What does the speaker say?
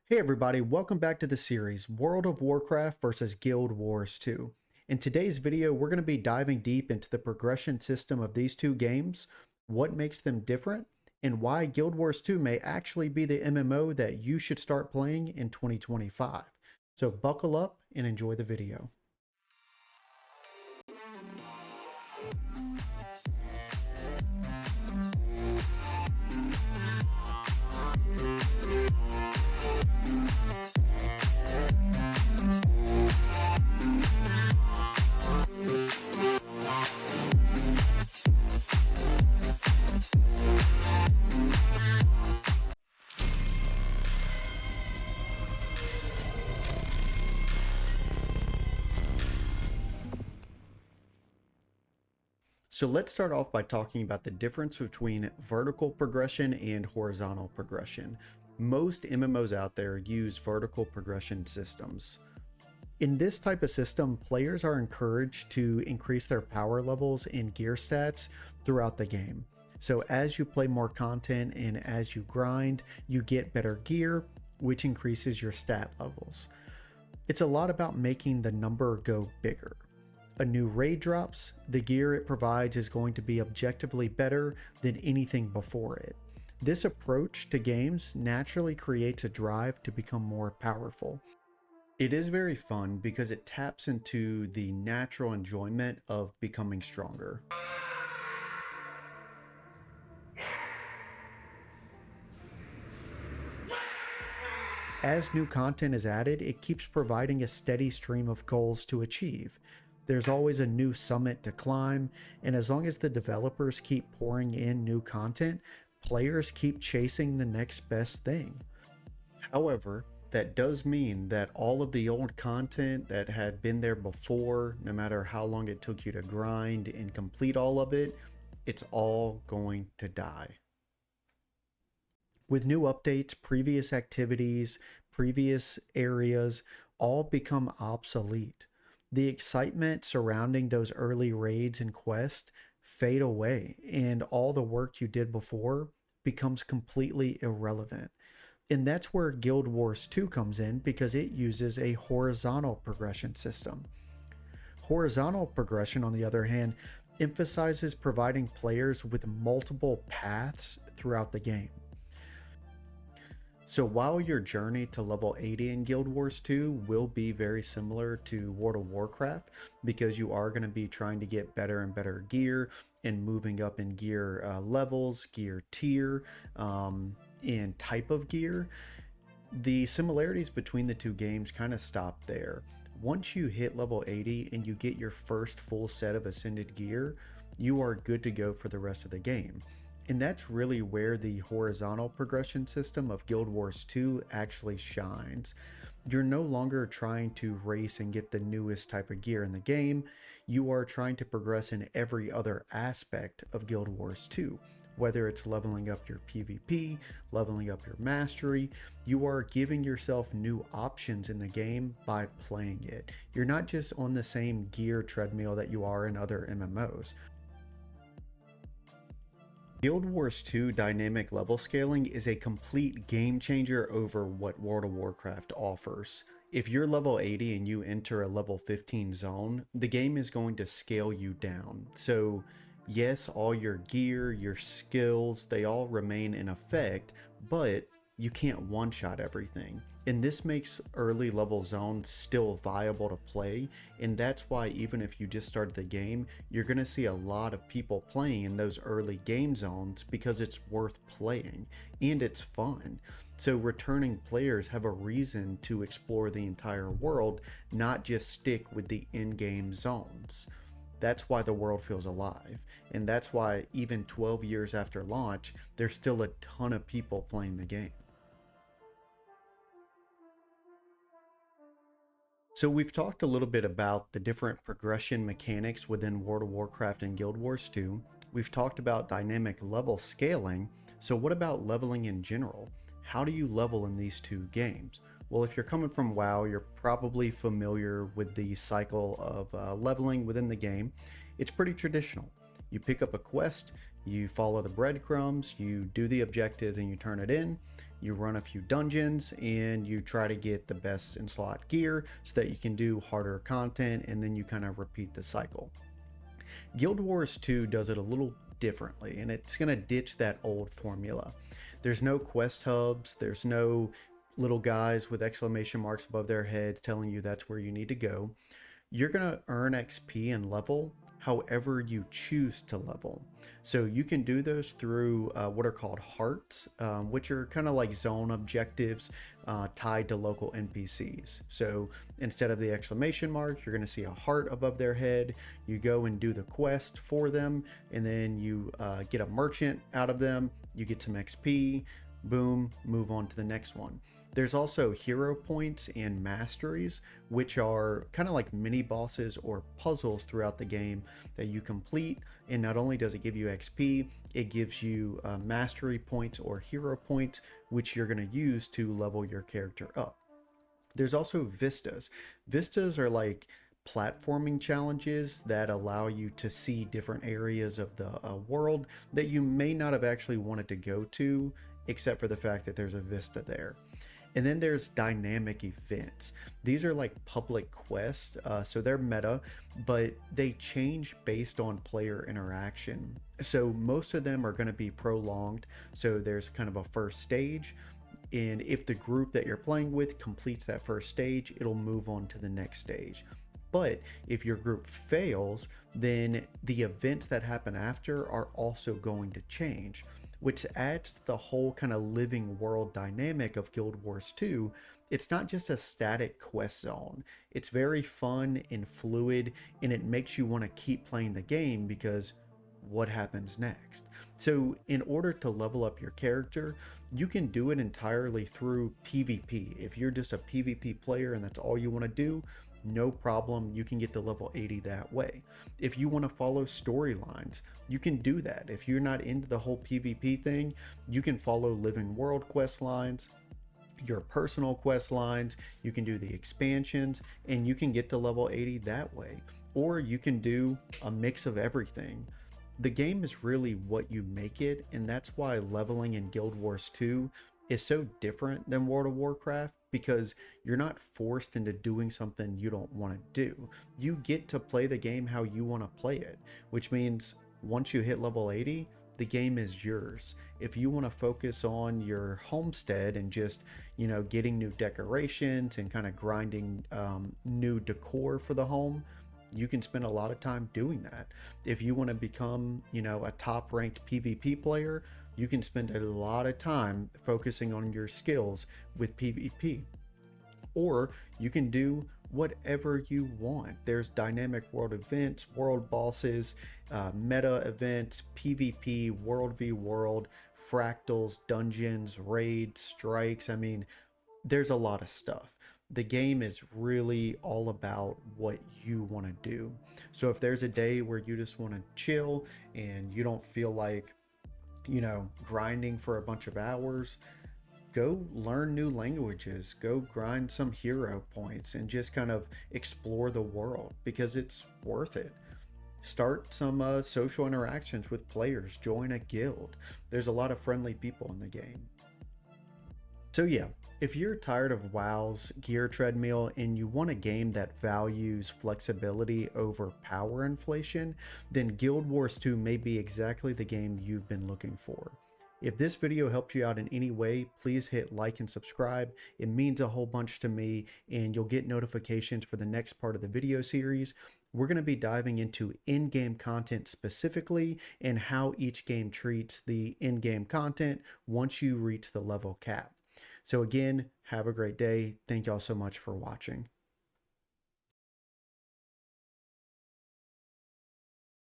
Hey everybody, welcome back to the series World of Warcraft versus Guild Wars 2. In today's video, we're going to be diving deep into the progression system of these two games, what makes them different, and why Guild Wars 2 may actually be the MMO that you should start playing in 2025. So buckle up and enjoy the video. So let's start off by talking about the difference between vertical progression and horizontal progression. Most MMOs out there use vertical progression systems. In this type of system, players are encouraged to increase their power levels and gear stats throughout the game. So as you play more content and as you grind, you get better gear, which increases your stat levels. It's a lot about making the number go bigger. A new raid drops, the gear it provides is going to be objectively better than anything before it. This approach to games naturally creates a drive to become more powerful. It is very fun because it taps into the natural enjoyment of becoming stronger. As new content is added, it keeps providing a steady stream of goals to achieve. There's always a new summit to climb, and as long as the developers keep pouring in new content, players keep chasing the next best thing. However, that does mean that all of the old content that had been there before, no matter how long it took you to grind and complete all of it, it's all going to die. With new updates, previous activities, previous areas all become obsolete. The excitement surrounding those early raids and quests fade away, and all the work you did before becomes completely irrelevant. And that's where Guild Wars 2 comes in because it uses a horizontal progression system. Horizontal progression, on the other hand, emphasizes providing players with multiple paths throughout the game. So while your journey to level 80 in Guild Wars 2 will be very similar to World of Warcraft because you are going to be trying to get better and better gear and moving up in gear levels, gear tier, and type of gear, the similarities between the two games kind of stop there. Once you hit level 80 and you get your first full set of ascended gear, you are good to go for the rest of the game. And that's really where the horizontal progression system of Guild Wars 2 actually shines. You're no longer trying to race and get the newest type of gear in the game. You are trying to progress in every other aspect of Guild Wars 2. Whether it's leveling up your PvP, leveling up your mastery, you are giving yourself new options in the game by playing it. You're not just on the same gear treadmill that you are in other MMOs. Guild Wars 2 dynamic level scaling is a complete game changer over what World of Warcraft offers. If you're level 80 and you enter a level 15 zone, the game is going to scale you down. So yes, all your gear, your skills, they all remain in effect, but you can't one-shot everything. And this makes early level zones still viable to play, and that's why even if you just started the game, you're going to see a lot of people playing in those early game zones because it's worth playing and it's fun. So returning players have a reason to explore the entire world, not just stick with the in-game zones. That's why the world feels alive, and that's why even 12 years after launch, there's still a ton of people playing the game. So we've talked a little bit about the different progression mechanics within World of Warcraft and Guild Wars 2. We've talked about dynamic level scaling. So what about leveling in general? How do you level in these two games? Well, if you're coming from WoW, you're probably familiar with the cycle of leveling within the game. It's pretty traditional. You pick up a quest, you follow the breadcrumbs, you do the objectives and you turn it in, you run a few dungeons, and you try to get the best in slot gear so that you can do harder content, and then you kind of repeat the cycle. Guild Wars 2 does it a little differently, and it's going to ditch that old formula. There's no quest hubs, there's no little guys with exclamation marks above their heads telling you that's where you need to go. You're going to earn XP and level however you choose to level. So you can do those through what are called hearts, which are kind of like zone objectives tied to local NPCs. So instead of the exclamation mark, you're going to see a heart above their head. You go and do the quest for them, and then you get a merchant out of them. You get some XP, boom, move on to the next one. There's also hero points and masteries, which are kind of like mini bosses or puzzles throughout the game that you complete. And not only does it give you XP, it gives you mastery points or hero points, which you're going to use to level your character up. There's also vistas. Vistas are like platforming challenges that allow you to see different areas of the world that you may not have actually wanted to go to, except for the fact that there's a vista there. And then there's dynamic events. These are like public quests, so they're meta, but they change based on player interaction. So most of them are going to be prolonged. So there's kind of a first stage, and if the group that you're playing with completes that first stage, it'll move on to the next stage. But if your group fails, then the events that happen after are also going to change, which adds to the whole kind of living world dynamic of Guild Wars 2. It's not just a static quest zone. It's very fun and fluid, and it makes you want to keep playing the game because what happens next? So in order to level up your character, you can do it entirely through PvP. If you're just a PvP player and that's all you want to do, no problem, you can get to level 80 that way. If you want to follow storylines, you can do that. If you're not into the whole PvP thing, you can follow living world quest lines, your personal quest lines, you can do the expansions, and you can get to level 80 that way. Or you can do a mix of everything. The game is really what you make it, and that's why leveling in Guild Wars 2 is so different than World of Warcraft, because you're not forced into doing something you don't want to do. You get to play the game how you want to play it, which means once you hit level 80, the game is yours. If you want to focus on your homestead and just, getting new decorations and kind of grinding new decor for the home, you can spend a lot of time doing that. If you want to become, a top ranked PvP player, you can spend a lot of time focusing on your skills with PvP. Or you can do whatever you want. There's dynamic world events, world bosses, meta events, PvP, world v world, fractals, dungeons, raids, strikes. I mean, there's a lot of stuff. The game is really all about what you want to do. So if there's a day where you just want to chill and you don't feel like grinding for a bunch of hours, go learn new languages, go grind some hero points, and just kind of explore the world, because it's worth it. Start some social interactions with players, join a guild. There's a lot of friendly people in the game. So yeah, if you're tired of WoW's gear treadmill and you want a game that values flexibility over power inflation, then Guild Wars 2 may be exactly the game you've been looking for. If this video helped you out in any way, please hit like and subscribe. It means a whole bunch to me, and you'll get notifications for the next part of the video series. We're going to be diving into in-game content specifically and how each game treats the in-game content once you reach the level cap. So again, have a great day. Thank y'all so much for watching.